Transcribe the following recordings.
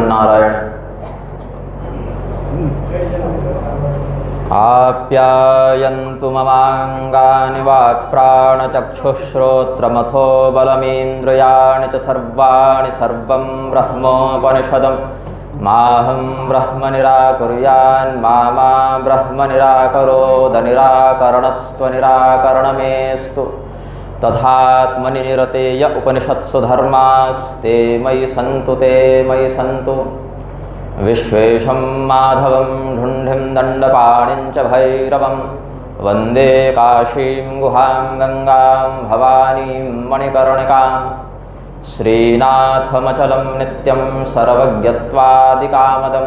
श्रीमन्नारायण। आप्यायन्तु ममाङ्गानि वाक्प्राणचक्षुश्रोत्रमथो बलमिन्द्रियाणि च सर्वाणि सर्वं ब्रह्मोपनिषदं माहं ब्रह्म निराकुर्यान् मा ब्रह्म निराकरोद निराकरणस्त्वनिराकरणमेस्तु तथात्मनि निरतेय उपनिषत्सु धर्मास्ते मयि सन्तु विश्वेशं माधवं ढुण्ढिं दण्डपाणिं च भैरवं वन्दे काशीं गुहां गंगां भवानीं मणिकर्णिकां श्रीनाथमचलं नित्यं सर्वज्ञत्वादिकामदं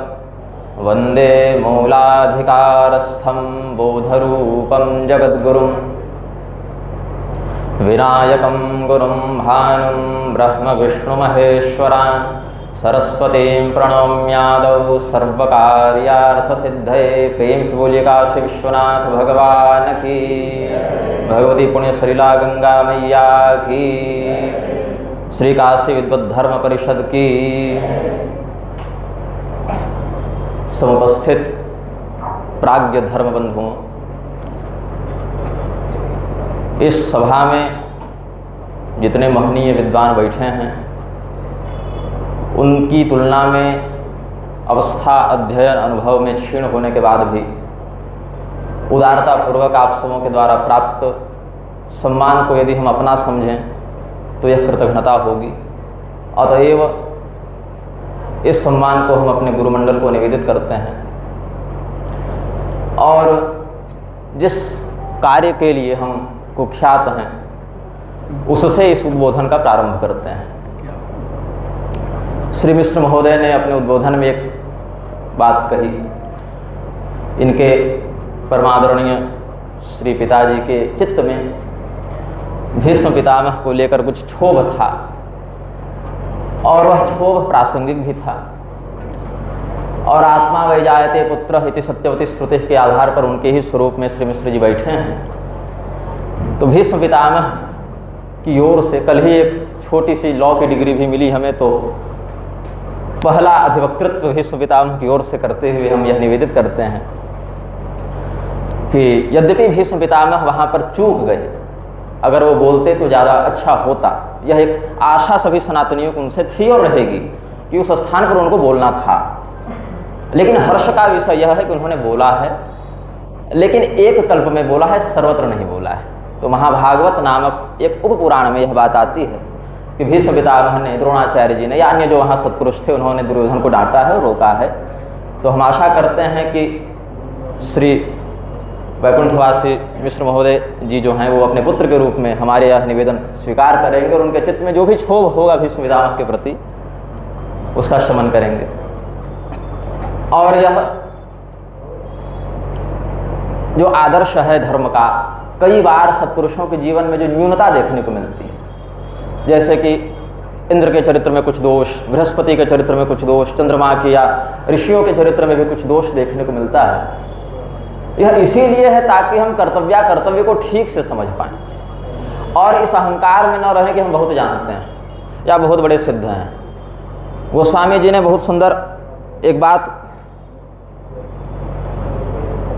वन्दे मूलाधिकारस्थं बोधरूपं जगद्गुरुं विनायकं गुरुं भानुं ब्रह्म विष्णुमहेश्वरान् सरस्वतीं प्रणम्यादौ सर्वकार्यार्थसिद्धये। प्रेम से बोलिए काशी विश्वनाथ भगवान की, भगवती पुण्य सलिला गंगा मैया की, श्री काशी विद्वत धर्म परिषद की। समुपस्थित प्राज्ञ धर्म बंधुओं, इस सभा में जितने महनीय विद्वान बैठे हैं उनकी तुलना में अवस्था अध्ययन अनुभव में क्षीण होने के बाद भी उदारता पूर्वक आप सबों के द्वारा प्राप्त सम्मान को यदि हम अपना समझें तो यह कृतघ्नता होगी। अतएव इस सम्मान को हम अपने गुरुमंडल को निवेदित करते हैं और जिस कार्य के लिए हम कुख्यात हैं उससे इस उद्बोधन का प्रारंभ करते हैं। श्री मिश्र महोदय ने अपने उद्बोधन में एक बात कही। इनके परमादरणीय श्री पिताजी के चित्त में भीष्म पितामह को लेकर कुछ क्षोभ था और वह क्षोभ प्रासंगिक भी था और आत्मा वै जायते पुत्र इति सत्यवती श्रुति के आधार पर उनके ही स्वरूप में श्री मिश्र जी बैठे हैं। तो भीष्म पितामह की ओर से कल ही एक छोटी सी लॉ की डिग्री भी मिली हमें, तो पहला अधिवक्तृत्व भीष्म पितामह की ओर से करते हुए हम यह निवेदित करते हैं कि यद्यपि भीष्म पितामह वहाँ पर चूक गए, अगर वो बोलते तो ज़्यादा अच्छा होता। यह एक आशा सभी सनातनियों को उनसे थी और रहेगी कि उस स्थान पर उनको बोलना था। लेकिन हर्ष का विषय यह है कि उन्होंने बोला है, लेकिन एक कल्प में बोला है, सर्वत्र नहीं बोला है। तो महाभागवत नामक एक उपपुराण में यह बात आती है कि भीष्म पितामह ने, द्रोणाचार्य जी ने या अन्य जो वहाँ सत्पुरुष थे उन्होंने दुर्योधन को डांटा है, रोका है। तो हम आशा करते हैं कि श्री वैकुंठवासी मिश्र महोदय जी जो हैं वो अपने पुत्र के रूप में हमारे यह निवेदन स्वीकार करेंगे और उनके चित्त में जो भी क्षोभ होगा भीष्म पितामह के प्रति उसका शमन करेंगे। और यह जो आदर्श है धर्म का, कई बार सत्पुरुषों के जीवन में जो न्यूनता देखने को मिलती है, जैसे कि इंद्र के चरित्र में कुछ दोष, बृहस्पति के चरित्र में कुछ दोष, चंद्रमा के या ऋषियों के चरित्र में भी कुछ दोष देखने को मिलता है। यह इसीलिए है ताकि हम कर्तव्य को ठीक से समझ पाएं और इस अहंकार में न रहें कि हम बहुत जानते हैं या बहुत बड़े सिद्ध हैं। गोस्वामी जी ने बहुत सुंदर एक बात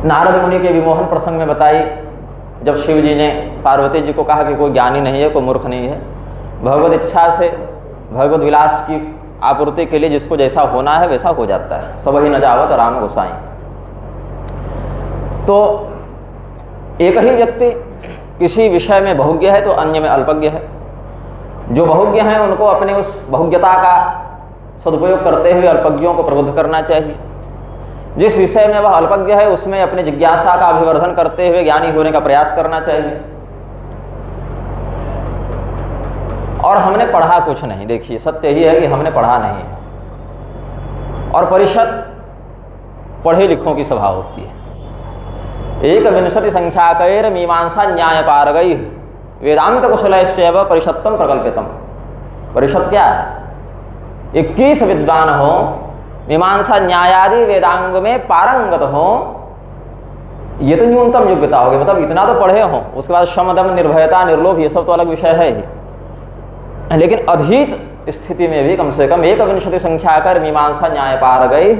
नारद मुनि के विमोहन प्रसंग में बताई, जब शिव जी ने पार्वती जी को कहा कि कोई ज्ञानी नहीं है, कोई मूर्ख नहीं है, भगवत इच्छा से भगवत विलास की आपूर्ति के लिए जिसको जैसा होना है वैसा हो जाता है। सब ही न जावत राम गोसाई। तो एक ही व्यक्ति किसी विषय में बहुज्ञ है तो अन्य में अल्पज्ञ है। जो बहुज्ञ हैं उनको अपने उस बहुज्ञता का सदुपयोग करते हुए अल्पज्ञों को प्रबुद्ध करना चाहिए। जिस विषय में वह अल्पज्ञ है उसमें अपनी जिज्ञासा का अभिवर्धन करते हुए ज्ञानी होने का प्रयास करना चाहिए। और हमने पढ़ा कुछ नहीं, देखिए सत्य ही है कि हमने पढ़ा नहीं है और परिषद पढ़े लिखों की सभा होती है। 1 संख्याकैर मीमांसा न्याय पारगई वेदांत कुशलैश्चैव परिषत्तम प्रकल्पितम। परिषद क्या है? 21 विद्वान हो, मीमांसा न्यायादि वेदांग में पारंगत हो, ये तो न्यूनतम योग्यता होगी। मतलब इतना तो पढ़े हो, उसके बाद शम दम निर्भयता निर्लोभ ये सब तो अलग विषय है ही, लेकिन अधीत स्थिति में भी कम से कम 1 संख्या कर मीमांसा न्याय पार गई,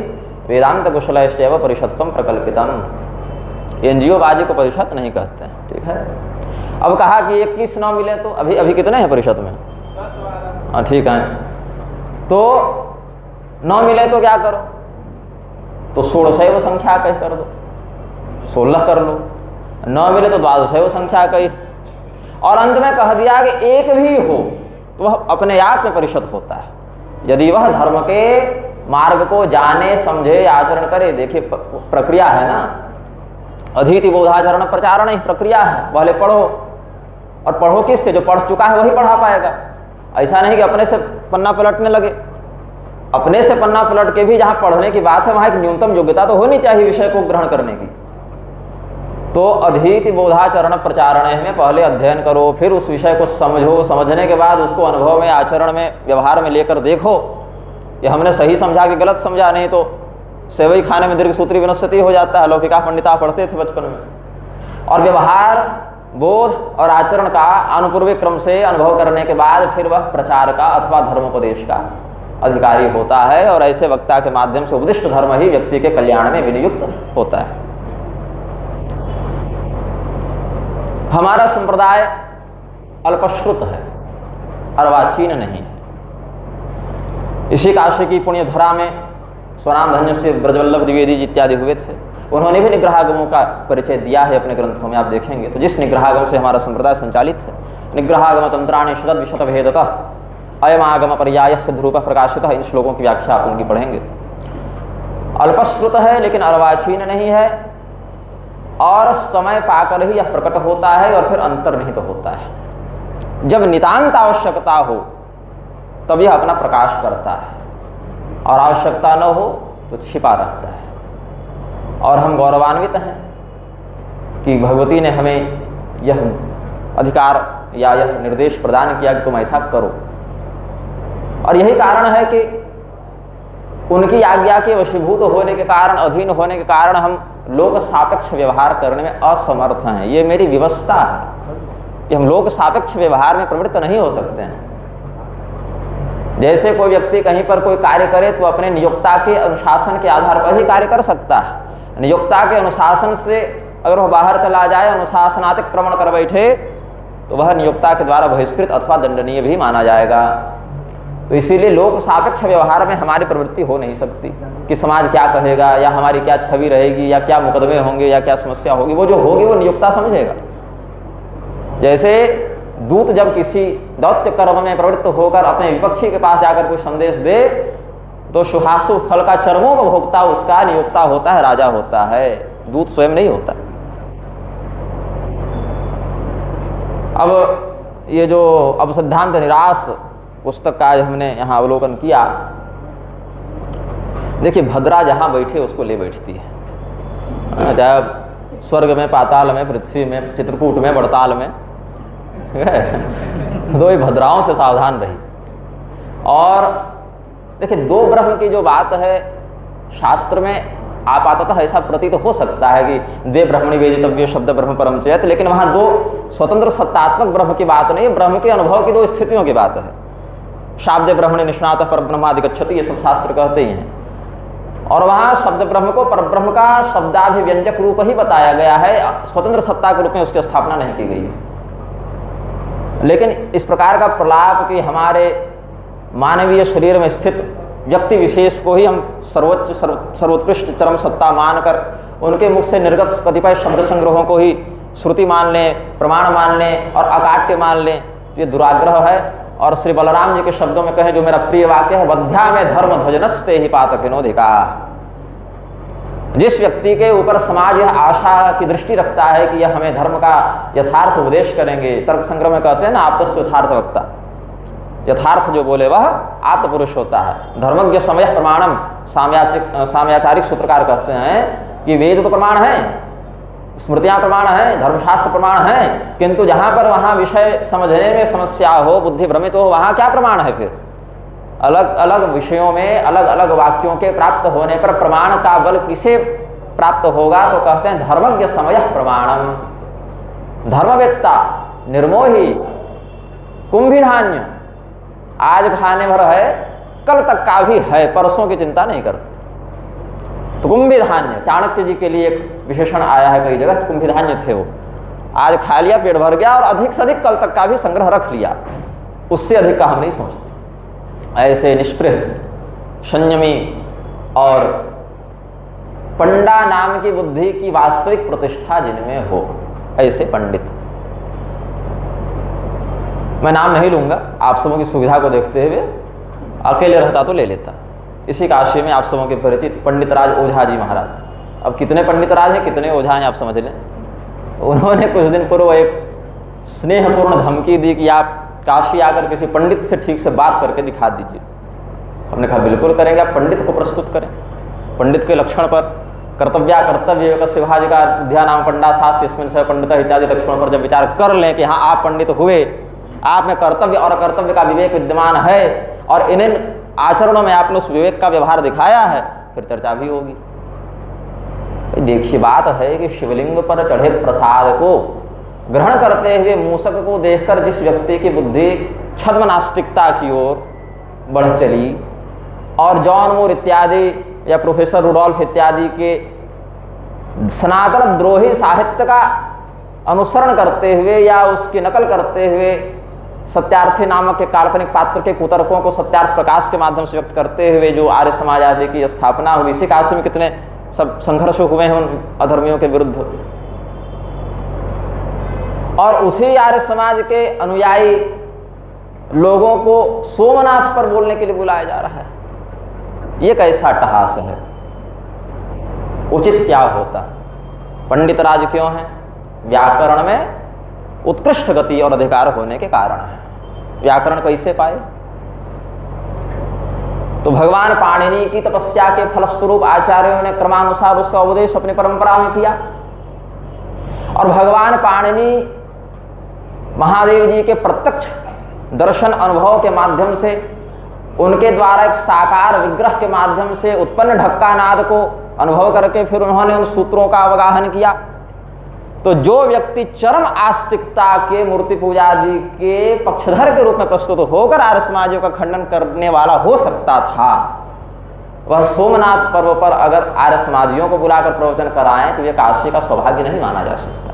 वेदांत कुशलैश्चैव परिषत्वम प्रकल्पितम। एनजीओ बाजी को परिषद नहीं कहते हैं, ठीक है। अब कहा कि 21 न मिले तो अभी कितने हैं परिषद में? 10-12। ठीक है, तो 9 मिले तो क्या करो? तो 16 संख्या कही कर दो, 16 कर लो। 9 मिले तो 12 संख्या कही, और अंत में कह दिया कि एक भी हो तो वह अपने आप में परिषद होता है, यदि वह धर्म के मार्ग को जाने समझे आचरण करे। देखिए प्रक्रिया है ना, अधीति बोधाचरण प्रचारण ही प्रक्रिया है। पहले पढ़ो, और पढ़ो किससे? जो पढ़ चुका है वही पढ़ा पाएगा। ऐसा नहीं कि अपने से पन्ना पलटने लगे। अपने से पन्ना पलट के भी जहाँ पढ़ने की बात है वहाँ एक न्यूनतम योग्यता तो होनी चाहिए विषय को ग्रहण करने की। तो अधीति बोधाचरण प्रचारण में पहले अध्ययन करो, फिर उस विषय को समझो, समझने के बाद उसको अनुभव में, आचरण में, व्यवहार में लेकर देखो कि हमने सही समझा कि गलत समझा। नहीं तो सेवई खाने में दीर्घ सूत्री विनश्यति हो जाता है। लौकिका पंडिता पढ़ते थे बचपन में। और व्यवहार, बोध और आचरण का अनुपूर्विक क्रम से अनुभव करने के बाद फिर वह प्रचार का अथवा धर्मोपदेश का अधिकारी होता है, और ऐसे वक्ता के माध्यम से उपदिष्ट धर्म ही व्यक्ति के कल्याण में विनियुक्त होता है। हमारा संप्रदाय अल्पश्रुत है, अर्वाचीन नहीं है। इसी काशी की पुण्य धरा में स्वनाम धन्य से ब्रजवल्लभ द्विवेदी जी इत्यादि हुए थे। उन्होंने भी निग्रहागमों का परिचय दिया है अपने ग्रंथों में, आप देखेंगे तो। जिस निग्रहागम से हमारा संप्रदाय संचालित है, निग्रहागम तंत्राणि शतद विशत भेदतः अयम आगम पर्याय सिद्ध रूप प्रकाशित। इन श्लोकों की व्याख्या आप उनकी पढ़ेंगे। अल्पश्रुत है लेकिन अर्वाचीन नहीं है, और समय पाकर ही यह प्रकट होता है और फिर अंतर्निहित होता है। जब नितांत आवश्यकता हो तब यह अपना प्रकाश करता है, और आवश्यकता न हो तो छिपा रहता है। और हम गौरवान्वित हैं कि भगवती ने हमें यह अधिकार या यह निर्देश प्रदान किया कि तुम ऐसा करो। और यही कारण है कि उनकी आज्ञा के वशीभूत होने के कारण, अधीन होने के कारण हम लोक सापेक्ष व्यवहार करने में असमर्थ हैं। ये मेरी व्यवस्था है कि हम लोक सापेक्ष व्यवहार में प्रवृत्त नहीं हो सकते हैं। जैसे कोई व्यक्ति कहीं पर कोई कार्य करे तो अपने नियोक्ता के अनुशासन के आधार पर ही कार्य कर सकता है। नियोक्ता के अनुशासन से अगर वह बाहर चला जाए, अनुशासनातिक्रमण कर बैठे, तो वह नियोक्ता के द्वारा बहिष्कृत अथवा दंडनीय भी माना जाएगा। तो इसीलिए लोक सापेक्ष व्यवहार में हमारी प्रवृत्ति हो नहीं सकती कि समाज क्या कहेगा, या हमारी क्या छवि रहेगी, या क्या मुकदमे होंगे, या क्या समस्या होगी। वो जो होगी वो नियोक्ता समझेगा। जैसे दूत जब किसी दौत्य कर्म में प्रवृत्त होकर अपने विपक्षी के पास जाकर कोई संदेश दे, तो शुभाशु फल का चरमोपभोक्ता उसका नियोक्ता होता है, राजा होता है, दूत स्वयं नहीं होता। अब ये जो अब सिद्धांत निराश पुस्तक का आज हमने यहाँ अवलोकन किया, देखिए भद्रा जहाँ बैठे उसको ले बैठती है, चाहे स्वर्ग में, पाताल में, पृथ्वी में, चित्रकूट में, बड़ताल में, दो ही भद्राओं से सावधान रही। और देखिए दो ब्रह्म की जो बात है शास्त्र में आपाततः ऐसा प्रतीत हो सकता है कि दे ब्रह्मणि वेदितव्य शब्द ब्रह्म परम चेत, लेकिन वहाँ दो स्वतंत्र सत्तात्मक ब्रह्म की बात नहीं, ब्रह्म के अनुभव की दो स्थितियों की बात है। शाब्द ब्रह्मणि निष्णात पर ब्रह्मादिगच्छति, ये सब शास्त्र कहते ही हैं। और वहाँ शब्द ब्रह्म को परब्रह्म का शब्दाभिव्यंजक रूप ही बताया गया है, स्वतंत्र सत्ता के रूप में उसकी स्थापना नहीं की गई है। लेकिन इस प्रकार का प्रलाप कि हमारे मानवीय शरीर में स्थित व्यक्ति विशेष को ही हम सर्वोच्च सर्वोत्कृष्ट चरम सत्ता मानकर उनके मुख से निर्गत कतिपय शब्द संग्रहों को ही श्रुति मान लें, प्रमाण मान लें और अकाट्य मान लें, ये दुराग्रह है। और श्री बलराम जी के शब्दों में कहें, जो मेरा प्रिय वाक्य है, वध्या में धर्म ध्वजनस्ते ही पातकिनोधिका। जिस व्यक्ति के ऊपर समाज यह आशा की दृष्टि रखता है कि यह हमें धर्म का यथार्थ उपदेश करेंगे, तर्क संग्रह में कहते हैं ना, आप्तस्तु यथार्थ वक्ता, यथार्थ जो बोले वह आप्त पुरुष होता है। धर्मज्ञ समय प्रमाणम, साम्याचारिक सूत्रकार कहते हैं कि वेद तो प्रमाण है, स्मृतियाँ प्रमाण हैं, धर्मशास्त्र प्रमाण हैं, किंतु जहाँ पर वहाँ विषय समझने में समस्या हो, बुद्धि भ्रमित हो, वहाँ क्या प्रमाण है? फिर अलग अलग विषयों में अलग अलग वाक्यों के प्राप्त होने पर प्रमाण का बल किसे प्राप्त होगा? तो कहते हैं धर्मज्ञ समय प्रमाणम। धर्मवेत्ता निर्मोही कुंभिधान्य, आज खाने भर है, कल तक का भी है, परसों की चिंता नहीं करते। तो कुंभिधान्य, चाणक्य जी के लिए एक विशेषण आया है कई जगह, कुंभिधान्य थे वो। आज खा लिया, पेट भर गया और अधिक से अधिक कल तक का भी संग्रह रख लिया, उससे अधिक का हम नहीं सोचते। ऐसे निष्पृह, संयमी और पंडा नाम की बुद्धि की वास्तविक प्रतिष्ठा जिनमें हो, ऐसे पंडित। मैं नाम नहीं लूंगा, आप सबों की सुविधा को देखते हुए, अकेले रहता तो ले लेता। इसी काशी में आप सबों के परिचित पंडित राज ओझा जी महाराज, अब कितने पंडित राज हैं, कितने ओझा हैं आप समझ लें। उन्होंने कुछ दिन पूर्व एक स्नेहपूर्ण धमकी दी कि आप काशी आकर किसी पंडित से ठीक से बात करके दिखा दीजिए। हमने कहा बिल्कुल करेंगे, आप पंडित को प्रस्तुत करें। पंडित के लक्षण पर कर्तव्या कर्तव्य कस्य विभाजिका विद्या नाम पंडा शास्त्र इसमें से पंडित इत्यादि लक्षणों पर जब विचार कर लें कि हाँ आप पंडित हुए, आप में कर्तव्य और अकर्तव्य का विवेक विद्यमान है और इन आचरणों में आपने उस विवेक का व्यवहार दिखाया है, फिर चर्चा भी होगी। देखिए बात है कि शिवलिंग पर चढ़े प्रसाद को ग्रहण करते हुए मूषक को देखकर जिस व्यक्ति की बुद्धि छद्म नास्तिकता की ओर बढ़ चली और जॉन मूर इत्यादि या प्रोफेसर रुडोल्फ इत्यादि के सनातन द्रोही साहित्य का अनुसरण करते हुए या उसकी नकल करते हुए सत्यार्थी नामक के काल्पनिक पात्र के कुतर्कों को सत्यार्थ प्रकाश के माध्यम से व्यक्त करते हुए जो आर्य समाज आदि की स्थापना हुई, इसी काशी में कितने सब संघर्ष हुए हैं उन अधर्मियों के विरुद्ध। और उसी आर्य समाज के अनुयायी लोगों को सोमनाथ पर बोलने के लिए बुलाया जा रहा है। ये कैसा अट्टहास है? उचित क्या होता? पंडित राज क्यों है? व्याकरण में उत्कृष्ट गति और अधिकार होने के कारण है। व्याकरण कैसे पाए? तो भगवान पाणिनि की तपस्या के फलस्वरूप आचार्यों ने क्रमानुसार उसका उपदेश अपनी परंपरा में किया और भगवान पाणिनि महादेव जी के प्रत्यक्ष दर्शन अनुभव के माध्यम से, उनके द्वारा एक साकार विग्रह के माध्यम से उत्पन्न ढक्का नाद को अनुभव करके फिर उन्होंने उन सूत्रों का अवगाहन किया। तो जो व्यक्ति चरम आस्तिकता के मूर्ति पूजा आदि के पक्षधर के रूप में प्रस्तुत होकर आर्य समाजियों का खंडन करने वाला हो सकता था, वह सोमनाथ पर्व पर अगर आर्य समाजियों को बुलाकर प्रवचन कराएं तो यह काशी का सौभाग्य नहीं माना जा सकता।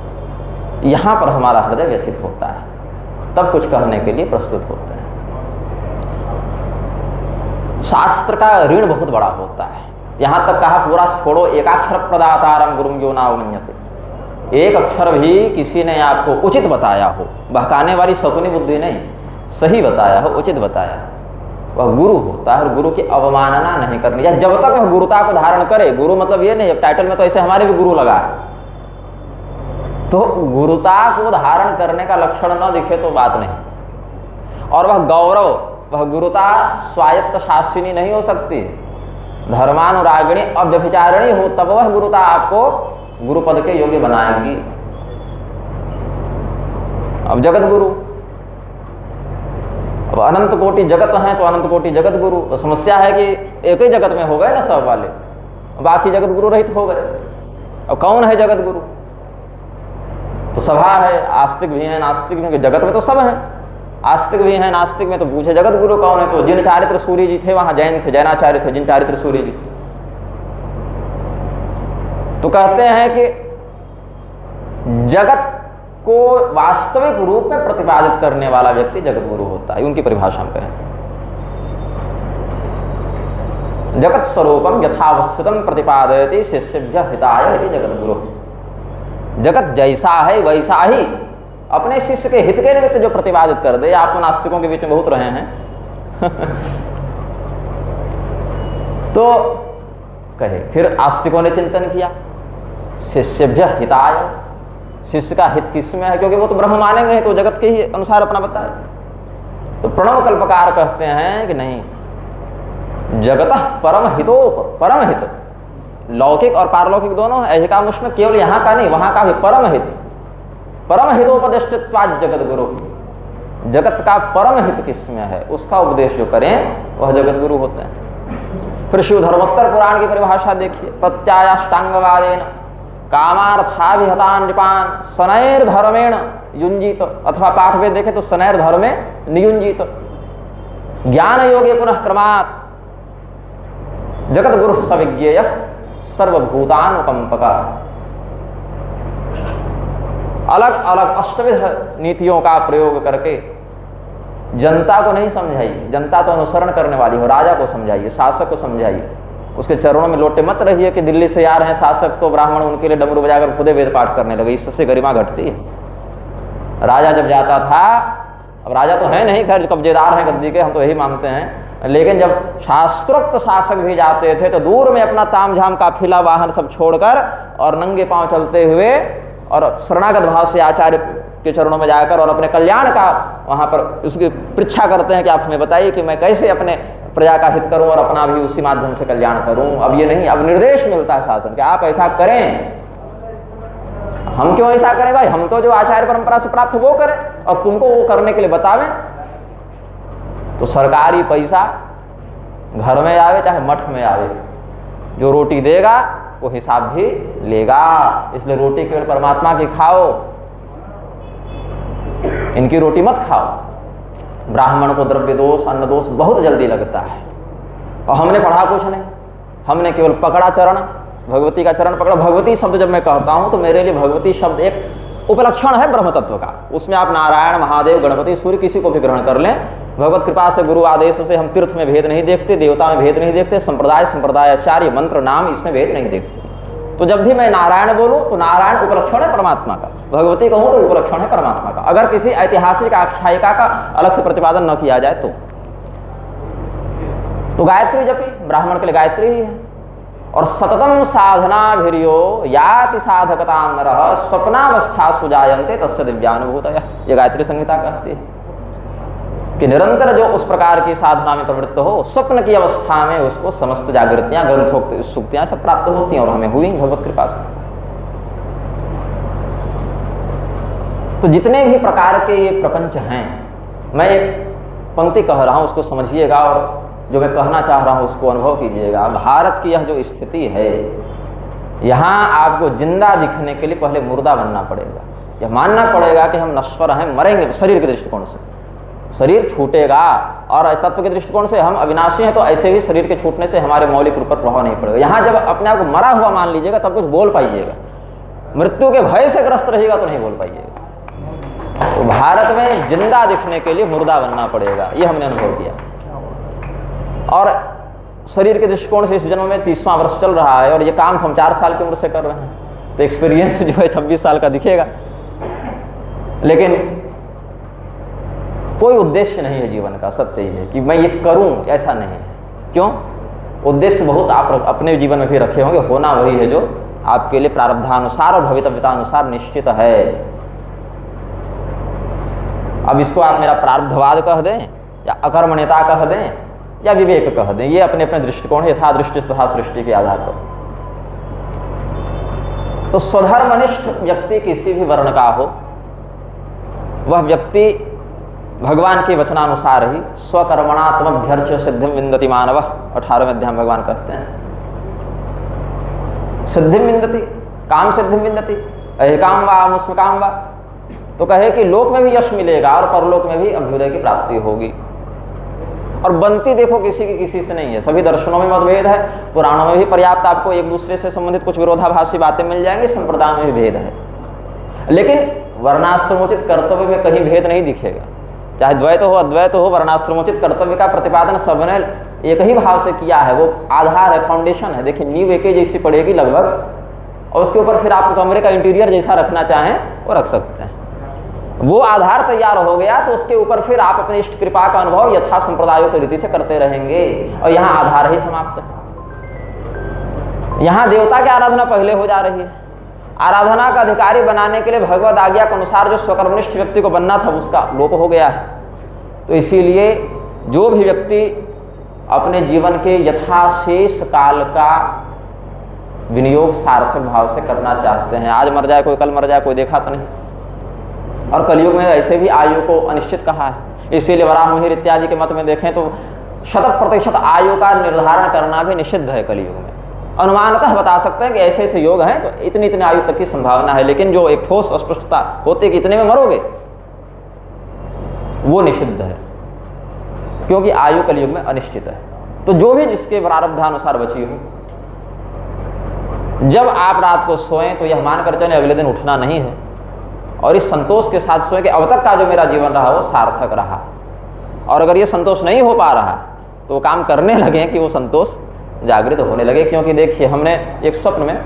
यहाँ पर हमारा हृदय व्यथित होता है, तब कुछ कहने के लिए प्रस्तुत होते हैं। शास्त्र का ऋण बहुत बड़ा होता है। यहाँ तक कहा पूरा छोड़ो, एकाक्षर प्रदातारम गुरुम यो नावमन्यते, एक अक्षर भी किसी ने आपको उचित बताया हो, बहकाने वाली शकुनी बुद्धि नहीं, सही बताया हो, उचित बताया हो, वह गुरु होता है। और गुरु की अवमानना नहीं करनी चाहिए जब तक वह गुरुता को धारण करे। गुरु मतलब ये नहीं, टाइटल में तो ऐसे हमारे भी गुरु लगा है, तो गुरुता को धारण करने का लक्षण न दिखे तो बात नहीं। और वह गौरव, वह गुरुता स्वायत्त शास्त्रिनी नहीं हो सकती, धर्मानुरागिणी अव्यभिचारिणी हो, तब वह गुरुता आपको गुरुपद के योग्य बनाएंगी। अब जगत गुरु, अब अनंत कोटि जगत हैं तो अनंत कोटि जगत गुरु। तो समस्या है कि एक ही जगत में हो गए ना सब वाले, बाकी जगत गुरु रहित हो गए। अब कौन है जगत गुरु? तो सभा है, आस्तिक भी हैं नास्तिक भी हैं, जगत में तो सब हैं, आस्तिक भी हैं नास्तिक में, तो पूछे जगत गुरु कौन है? तो जिन चारित्र सूर्य जी थे वहां जैन थे, जैनाचार्य थे, जिन चारित्र सूर्य जी। तो कहते हैं कि जगत को वास्तविक रूप में प्रतिपादित करने वाला व्यक्ति जगत गुरु होता है। उनकी परिभाषा में कहें, जगत स्वरूपम यथावस्थितम प्रतिपादयति शिष्यभ्यः हिताय इति जगत गुरु। जगत जैसा है वैसा ही अपने शिष्य के हित के निमित्त जो प्रतिपादित कर दे। आप तो नास्तिकों के बीच में बहुत रहे हैं तो कहे, फिर आस्तिकों ने चिंतन किया, शिष्यभ्यः हिताय, शिष्य का हित किसमें है? क्योंकि वो तो ब्रह्म मानेंगे तो जगत के ही अनुसार अपना बताए। तो प्रणव कल्पकार कहते हैं कि नहीं, जगतः परम हितोप, परम हित, लौकिक और पारलौकिक दोनों है, ऐहिकामुष में केवल यहाँ का नहीं वहां का भी परम हित, परम हितोपदिष्टत्वात् जगत गुरु। जगत का परम हित किसमें है उसका उपदेश जो करें वह जगत गुरु होते हैं। फिर शिव धर्मोत्तर पुराण की परिभाषा देखिए, प्रत्यायाष्टांगवादेन कामार्थाभिहतान नृपान शनैर धर्मेण युंजित, अथवा पाठ में देखें तो शनैर धर्मे नियुंजित। ज्ञान योगे पुनः क्रमात् जगत गुरु सविज्ञेय सर्वभूतानुकंपका। अलग अलग अष्टविध नीतियों का प्रयोग करके जनता को नहीं समझाइए, जनता तो अनुसरण करने वाली हो, राजा को समझाइए, शासक को समझाइए, उसके चरणों में लोटे मत रहिए कि दिल्ली से आ रहे हैं शासक तो ब्राह्मण उनके लिए डमरू बजाकर खुदे वेद पाठ करने लगे, इससे गरिमा घटती है। राजा जब जाता था, अब राजा तो है नहीं, खैर जो कब्जेदार हैं गद्दी के, हम तो यही मानते हैं, लेकिन जब शास्त्रोक्त शासक भी जाते थे तो दूर में अपना तामझाम काफिला वाहन सब छोड़कर और नंगे पांव चलते हुए और शरणागत भाव से आचार्य के चरणों में जाकर और अपने कल्याण का वहाँ पर उसकी परीक्षा करते हैं कि आप हमें बताइए कि मैं कैसे अपने प्रजा का हित करूं और अपना भी उसी माध्यम से कल्याण करूं। अब ये नहीं, अब निर्देश मिलता है शासन कि आप ऐसा करें। हम क्यों ऐसा करें भाई, हम तो जो आचार्य परंपरा से प्राप्त वो करें और तुमको वो करने के लिए बतावें। तो सरकारी पैसा घर में आवे चाहे मठ में आवे, जो रोटी देगा वो हिसाब भी लेगा। इसलिए रोटी केवल परमात्मा की खाओ, इनकी रोटी मत खाओ। ब्राह्मण को द्रव्य दोष अन्न दोष बहुत जल्दी लगता है और हमने पढ़ा कुछ नहीं, हमने केवल पकड़ा चरण, भगवती का चरण पकड़ा। भगवती शब्द जब मैं कहता हूं तो मेरे लिए भगवती शब्द एक उपलक्षण है ब्रह्म तत्व का। उसमें आप नारायण, महादेव, गणपति, सूर्य किसी को भी ग्रहण कर लें। भगवत कृपा से, गुरु आदेश से हम तीर्थ में भेद नहीं देखते, देवता में भेद नहीं देखते, संप्रदाय आचार्य मंत्र नाम इसमें भेद नहीं देखते। तो जब भी मैं नारायण बोलूं तो नारायण उपलक्षण है परमात्मा का, भगवती कहूं तो उपलक्षण है परमात्मा का। अगर किसी ऐतिहासिक आख्यायिका का अलग से प्रतिपादन न किया जाए तो गायत्री जपी, ब्राह्मण के लिए गायत्री ही है। और सततम साधनाभिर्यो याति साधकतां नरः स्वप्नावस्था सुजायन्ते तस्य दिव्यानुभूतयः, ये गायत्री संहिता कहती है कि निरंतर जो उस प्रकार की साधना में प्रवृत्त हो, स्वप्न की अवस्था में उसको समस्त जागृतियां, ग्रंथोक्त सुक्तियां सब प्राप्त होती हैं और हमें हुई भगवत कृपा से। तो जितने भी प्रकार के ये प्रपंच हैं, मैं एक पंक्ति कह रहा हूं उसको समझिएगा और जो मैं कहना चाह रहा हूं उसको अनुभव कीजिएगा। भारत की यह जो स्थिति है, यहाँ आपको जिंदा दिखने के लिए पहले मुर्दा बनना पड़ेगा। यह मानना पड़ेगा कि हम नश्वर हैं, मरेंगे शरीर के दृष्टिकोण से, शरीर छूटेगा। और तत्व के दृष्टिकोण से हम अविनाशी हैं, तो ऐसे भी शरीर के छूटने से हमारे मौलिक रूप पर प्रभाव नहीं पड़ेगा। यहाँ जब अपने आप को मरा हुआ मान लीजिएगा तब कुछ बोल पाइएगा, मृत्यु के भय से ग्रस्त रहिएगा तो नहीं बोल पाइएगा। तो भारत में जिंदा दिखने के लिए मुर्दा बनना पड़ेगा, ये हमने अनुभव किया। और शरीर के दृष्टिकोण से इस जन्म में 30वां वर्ष चल रहा है और ये काम हम 4 साल की उम्र से कर रहे हैं, तो एक्सपीरियंस जो है 26 साल का दिखेगा। लेकिन कोई उद्देश्य नहीं है जीवन का, सत्य ही है कि मैं ये करूं, ऐसा नहीं है। क्यों? उद्देश्य बहुत आप अपने जीवन में भी रखे होंगे, होना वही है जो आपके लिए प्रारब्धानुसार और भवितव्यतानुसार निश्चित है। अब इसको आप मेरा प्रारब्धवाद कह दें या अकर्मण्यता कह दें या विवेक कह दें, ये अपने अपने दृष्टिकोण, यथा दृष्टि तथा सृष्टि के आधार पर। तो स्वधर्मनिष्ठ व्यक्ति किसी भी वर्ण का हो, वह व्यक्ति भगवान के वचनानुसार ही स्वकर्मणा तमभ्यर्च्य सिद्धिं विन्दति मानव, 18वें अध्याय में भगवान कहते हैं। सिद्धिं विन्दति, काम सिद्धिं विन्दति, अहिकाम वा मुस्मकाम वा, तो कहे कि लोक में भी यश मिलेगा और परलोक में भी अभ्युदय की प्राप्ति होगी। और बनती देखो किसी की किसी से नहीं है, सभी दर्शनों में मतभेद है, पुराणों में भी पर्याप्त आपको एक दूसरे से संबंधित कुछ विरोधाभासी बातें मिल जाएंगी, संप्रदाय में भी भेद है। लेकिन वर्णाश्रमोचित कर्तव्य में कहीं भेद नहीं दिखेगा, चाहे द्वैत हो अद्वैत हो, वर्णाश्रमोचित कर्तव्य का प्रतिपादन सबने एक ही भाव से किया है। वो आधार है, फाउंडेशन है। देखिए नींव एक ही जैसी पड़ेगी लगभग, और उसके ऊपर फिर आप कमरे का इंटीरियर जैसा रखना चाहें वो रख सकते हैं। वो आधार तैयार हो गया तो उसके ऊपर फिर आप अपनी इष्ट कृपा का अनुभव यथा संप्रदायों की रीति से करते रहेंगे, और यहाँ आधार ही समाप्त है। यहाँ देवता की आराधना पहले हो जा रही है। आराधना का अधिकारी बनाने के लिए भगवद आज्ञा के अनुसार जो स्वकर्मनिष्ठ व्यक्ति को बनना था उसका लोप हो गया है। तो इसीलिए जो भी व्यक्ति अपने जीवन के यथाशेष काल का विनियोग सार्थक भाव से करना चाहते हैं, आज मर जाए कोई, कल मर जाए कोई, देखा तो नहीं। और कलयुग में ऐसे भी आयु को अनिश्चित कहा है, इसीलिए वराह मिहिर इत्यादि के मत में देखें तो 100% आयु का निर्धारण करना भी निषिद्ध है कलयुग में। अनुमानतः बता सकते हैं कि ऐसे ऐसे योग हैं तो इतनी इतनी आयु तक की संभावना है, लेकिन जो एक ठोस अस्पष्टता होती है कि इतने में मरोगे, वो निषिद्ध है। क्योंकि आयु कलयुग में अनिश्चित है। तो जो भी जिसके प्रारब्धानुसार बची हो, जब आप रात को सोएं तो यह मानकर चलें अगले दिन उठना नहीं है, और इस संतोष के साथ सोएं कि अब तक का जो मेरा जीवन रहा वो सार्थक रहा। और अगर ये संतोष नहीं हो पा रहा तो काम करने लगे कि वो संतोष जागृत होने लगे। क्योंकि देखिए, हमने एक स्वप्न में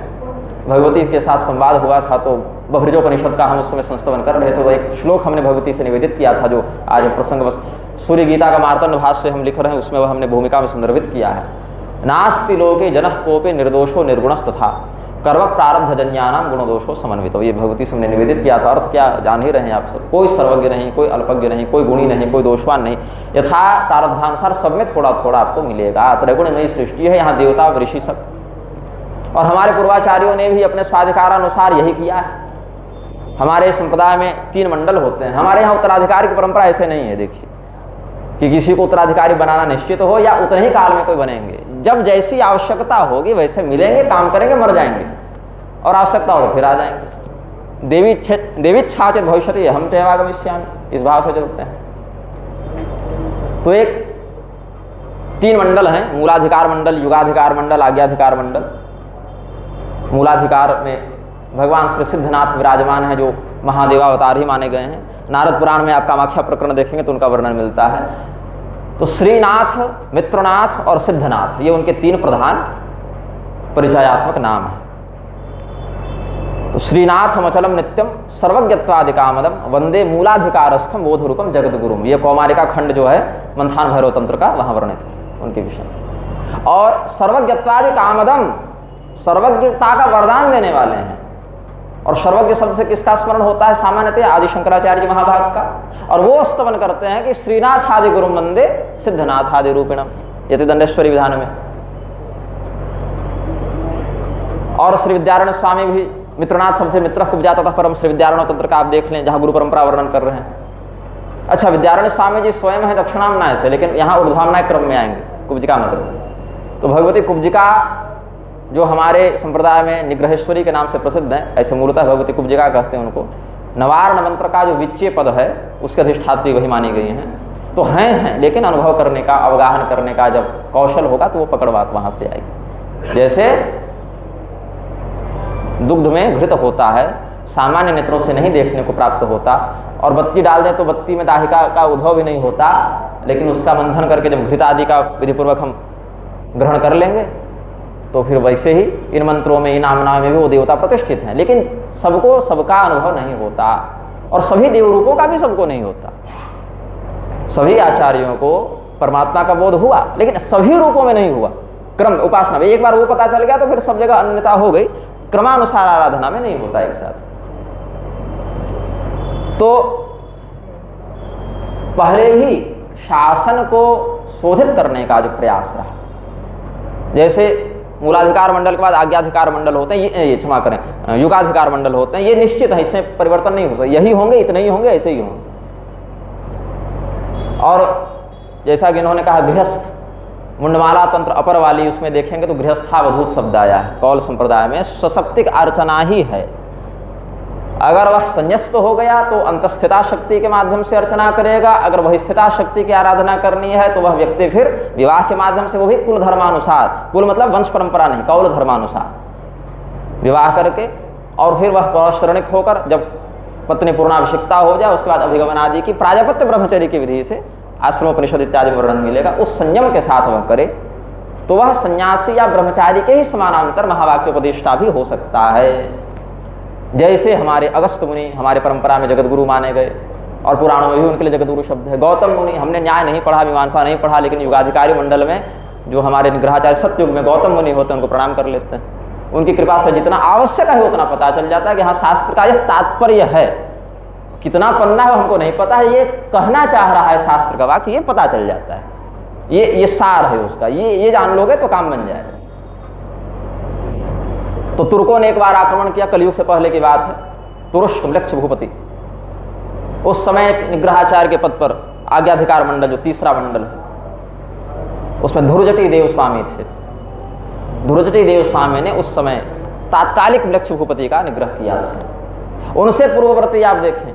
भगवती के साथ संवाद हुआ था, तो बभ्रजोपनिषद का हम उस समय संस्तवन कर रहे थे, तो एक श्लोक हमने भगवती से निवेदित किया था, जो आज प्रसंग बस सूर्य गीता का मार्तंड भाष्य हम लिख रहे हैं, उसमें वह हमने भूमिका में संदर्भित किया है। नास्ति लोके जनः कोपे निर्दोषो निर्गुणस्तथा कर्म प्रारब्ध जन्यानाम गुणदोषो समन्वितो। ये भगवती से हमने निवेदित किया था। अर्थ क्या जान ही रहे हैं आप सब, कोई सर्वज्ञ नहीं, कोई अल्पज्ञ नहीं, कोई गुणी नहीं, कोई दोषवान नहीं, यथा प्रारब्धानुसार सब में थोड़ा थोड़ा आपको मिलेगा। त्रैगुणमयी सृष्टि है, यहाँ देवता ऋषि सब, और हमारे पूर्वाचार्यों ने भी अपने स्वाधिकारानुसार यही किया है। हमारे संप्रदाय में 3 मंडल होते हैं। हमारे यहाँ उत्तराधिकारी की परंपरा ऐसे नहीं है, देखिए, कि किसी को उत्तराधिकारी बनाना निश्चित हो या उतने ही काल में कोई बनेंगे। जब जैसी आवश्यकता होगी वैसे मिलेंगे, काम करेंगे, मर जाएंगे, और आवश्यकता हो तो फिर आ जाएंगे। देवी छाचित भविष्यति हम चैवागमिष्यामि, इस भाव से चलते हैं। तो एक 3 मंडल हैं, मूलाधिकार मंडल, युगाधिकार मंडल, आज्ञाधिकार मंडल। मूलाधिकार में भगवान श्री सिद्धनाथ विराजमान है, जो महादेवावतार ही माने गए हैं। नारद पुराण में आप कामाख्या प्रकरण देखेंगे तो उनका वर्णन मिलता है। तो श्रीनाथ, मित्रनाथ और सिद्धनाथ, ये उनके 3 प्रधान परिचयात्मक नाम है। तो श्रीनाथम अचलम नित्यम सर्वज्ञत्वादिकामदम वंदे मूलाधिकारस्थम बोधरूपम जगद्गुरुम, ये कौमारिका खंड जो है मंथान भैरव तंत्र का, वहां वर्णित है उनके विषय। और सर्वज्ञत्वादिकामदम, सर्वज्ञता का वरदान देने वाले हैं। और सर्वज्ञ शब्द से किसका स्मरण होता है? सामान्यतः आदि शंकराचार्य महाभाग का। और वो स्तवन करते हैं कि श्रीनाथ आदि गुरु वंदे सिद्धनाथ आदि रूपिणम, यति दंडेश्वरी विधान में। और श्री विद्यारण्य स्वामी भी मित्रनाथ शब्द से मित्र कुब्जा तथा परम, श्री विद्यारण्य तंत्र का आप देख लें, जहाँ गुरु परंपरा वर्णन कर रहे हैं। अच्छा, विद्यारण्य स्वामी जी स्वयं है दक्षिणामनाय से, लेकिन यहाँ ऊर्ध्वामनाय क्रम में आएंगे, कुब्जिका मतलब। तो भगवती कुब्जिका जो हमारे संप्रदाय में निग्रहेश्वरी के नाम से प्रसिद्ध है, ऐसे मूलतः भगवती कुब्जिका कहते हैं उनको। नवार्ण मंत्र का जो विच्य पद है उसके अधिष्ठात्री वही मानी गई हैं। तो हैं, लेकिन अनुभव करने का, अवगाहन करने का जब कौशल होगा तो वो पकड़ बात वहां से आएगी। जैसे दुग्ध में घृत होता है, सामान्य नेत्रों से नहीं देखने को प्राप्त होता, और बत्ती डाल दें तो बत्ती में दाहिका का उद्भव भी नहीं होता, लेकिन उसका मंथन करके जब घृत आदि का विधिपूर्वक हम ग्रहण कर लेंगे तो फिर वैसे ही इन मंत्रों में, इन नामना में भी वो देवता प्रतिष्ठित हैं। लेकिन सबको सबका अनुभव नहीं होता, और सभी देव रूपों का भी सबको नहीं होता। सभी आचार्यों को परमात्मा का बोध हुआ, लेकिन सभी रूपों में नहीं हुआ। क्रम उपासना में एक बार वो पता चल गया तो फिर सब जगह अन्यता हो गई, क्रमानुसार आराधना में नहीं होता एक साथ। तो पहले भी शासन को शोधित करने का जो प्रयास रहा, जैसे मूलाधिकार मंडल के बाद आज्ञाधिकार मंडल होते हैं, ये क्षमा करें, युगाधिकार मंडल होते हैं, ये निश्चित है, इसमें परिवर्तन नहीं हो सकता, यही होंगे, इतने ही होंगे, ऐसे ही होंगे। और जैसा कि इन्होंने कहा गृहस्थ, मुंडमाला तंत्र अपर वाली, उसमें देखेंगे तो गृहस्थावधूत शब्द आया है। कौल संप्रदाय में सशक्तिक अर्चना ही है। अगर वह संन्यस्त हो गया तो अंतस्थिता शक्ति के माध्यम से अर्चना करेगा, अगर वह स्थिता शक्ति की आराधना करनी है तो वह व्यक्ति फिर विवाह के माध्यम से, वो भी कुल धर्मानुसार, कुल मतलब वंश परंपरा नहीं, कौल धर्मानुसार विवाह करके, और फिर वह पौराश्रणिक होकर जब पत्नी पूर्णाभिषिक्ता हो जाए उसके बाद अभिगमन आदि की प्राजापत्य ब्रह्मचर्य की विधि से आश्रमोपनिषद इत्यादि वर्णन मिलेगा, उस संयम के साथ वह करे तो वह सन्यासी या ब्रह्मचारी के ही समानांतर महावाक्योपदेष्टा भी हो सकता है। जैसे हमारे अगस्त मुनि हमारे परंपरा में जगतगुरु माने गए, और पुराणों में भी उनके लिए जगतगुरु शब्द है। गौतम मुनि, हमने न्याय नहीं पढ़ा, मीमांसा नहीं पढ़ा, लेकिन युगाधिकारी मंडल में जो हमारे निग्रहाचार्य सतयुग में गौतम मुनि होते हैं उनको प्रणाम कर लेते हैं। उनकी कृपा से जितना आवश्यक है उतना पता चल जाता है कि हाँ, शास्त्र का यह तात्पर्य है। कितना पन्ना है हमको नहीं पता है, ये कहना चाह रहा है शास्त्र का वाक्य, ये पता चल जाता है, ये सार है उसका, ये जान लोगे तो काम बन जाएगा। तो तुर्कों ने एक बार आक्रमण किया, कलयुग से पहले की बात है, तुरुष्क मृक्ष भूपति। उस समय निग्रहाचार्य के पद पर आज्ञाधिकार मंडल जो तीसरा मंडल है, उसमें धुरजटी देव स्वामी थे। धुरजटी देव स्वामी ने उस समय तात्कालिक मृक्ष भूपति का निग्रह किया था। उनसे पूर्ववर्ती आप देखें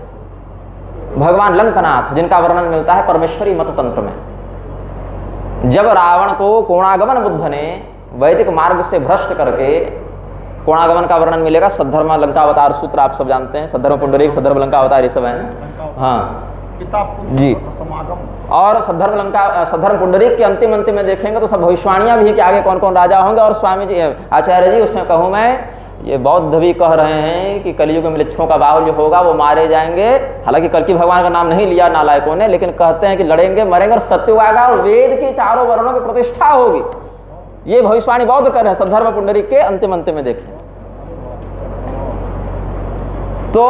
भगवान लंकनाथ, जिनका वर्णन मिलता है परमेश्वरी मत तंत्र में, जब रावण को कोणागमन बुद्ध ने वैदिक मार्ग से भ्रष्ट करके, कोणागमन का वर्णन मिलेगा सद्धर्म लंकावतार सूत्र, आप सब जानते हैं, सद्धर्म पुंडरीक, सद्धर्म लंकावतार, ये सब है। हाँ जी, और सद्धर्म पुंडरीक के अंतिम में देखेंगे तो सब भविष्यवाणियां भी कि आगे कौन कौन राजा होंगे। और स्वामी जी, आचार्य जी, उसमें कहूँ मैं, ये बौद्ध भी कह रहे हैं कि कलयुग में म्लेच्छों का बाहुल्य होगा, वो मारे जाएंगे। हालांकि कल्कि भगवान का नाम नहीं लिया नालायकों ने, लेकिन कहते हैं कि लड़ेंगे मरेंगे और सत्युग आएगा और वेद की चारों वर्णों की प्रतिष्ठा होगी। ये भविष्यवाणी बौद्ध कर रहे हैं सद्धर्म पुंडरीक के अंतिम में देखें तो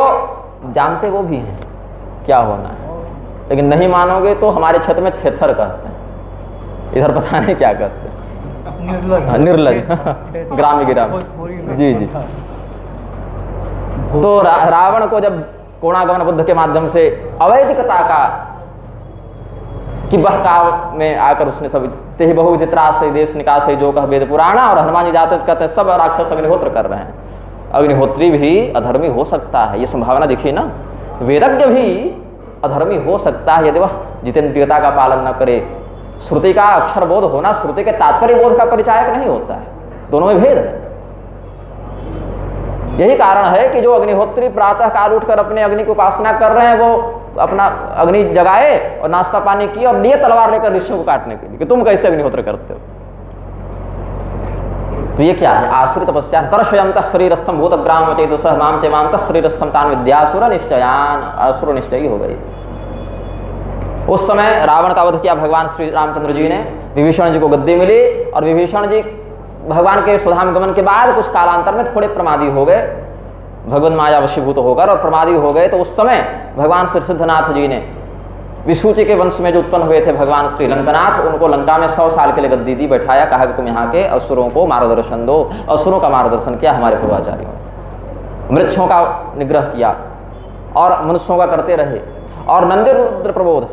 जानते वो भी हैं क्या होना है, लेकिन नहीं मानोगे तो हमारे क्षेत्र में थेथर कहते हैं, इधर पता नहीं क्या कहते हैं, निर्लज ग्राम्य गिराम। जी जी। तो रावण को जब कोणागमन बुद्ध के माध्यम से अवैधिकता का कि बहकाव में आकर उसने सब ते बहुविध त्रास से देश निकास जो कह वेद पुराणा, और हनुमान जी जाते कहते हैं सब राक्षस अग्निहोत्र कर रहे हैं। अग्निहोत्री भी अधर्मी हो सकता है, ये संभावना देखिए ना। वेदज्ञ भी अधर्मी हो सकता है यदि वह जितेंद्रियता का पालन न करे। श्रुति का अक्षर बोध होना श्रुति के तात्पर्य बोध का परिचायक नहीं होता है, दोनों में भेद है। यही कारण है कि जो अग्निहोत्री प्रातः काल उठकर अपने अग्नि की उपासना कर रहे हैं, वो अपना अग्नि जगाए और नाश्ता पानी किए और लिए तलवार लेकर ऋषियों को काटने के लिए कि तुम कैसे अग्निहोत्र करते हो। तो ये क्या है? आसुर तपस्या कर्षयंत शरीरस्थम भूतग्राम चेतसः माम च माम शरीरस्थम तान विद्यासुर निश्चयान, असुर निश्चयी हो गई। उस समय रावण का वध किया भगवान श्री रामचंद्र जी ने, विभीषण जी को गद्दी मिली और विभीषण जी भगवान के स्वधाम गमन के बाद कुछ कालांतर में थोड़े प्रमादी हो गए, भगवान माया वशीभूत होकर और प्रमादी हो गए। तो उस समय भगवान श्री सिद्धनाथ जी ने विसूची के वंश में जो उत्पन्न हुए थे भगवान श्री लंकानाथ, उनको लंका में 100 साल के लिए गद्दी दी, बैठाया, कहा कि तुम यहाँ के असुरों को मार्गदर्शन दो। असुरों का मार्गदर्शन किया हमारे पूर्वाचार्यों ने, मृक्षों का निग्रह किया और मनुष्यों का करते रहे। और नंदी रुद्र प्रबोध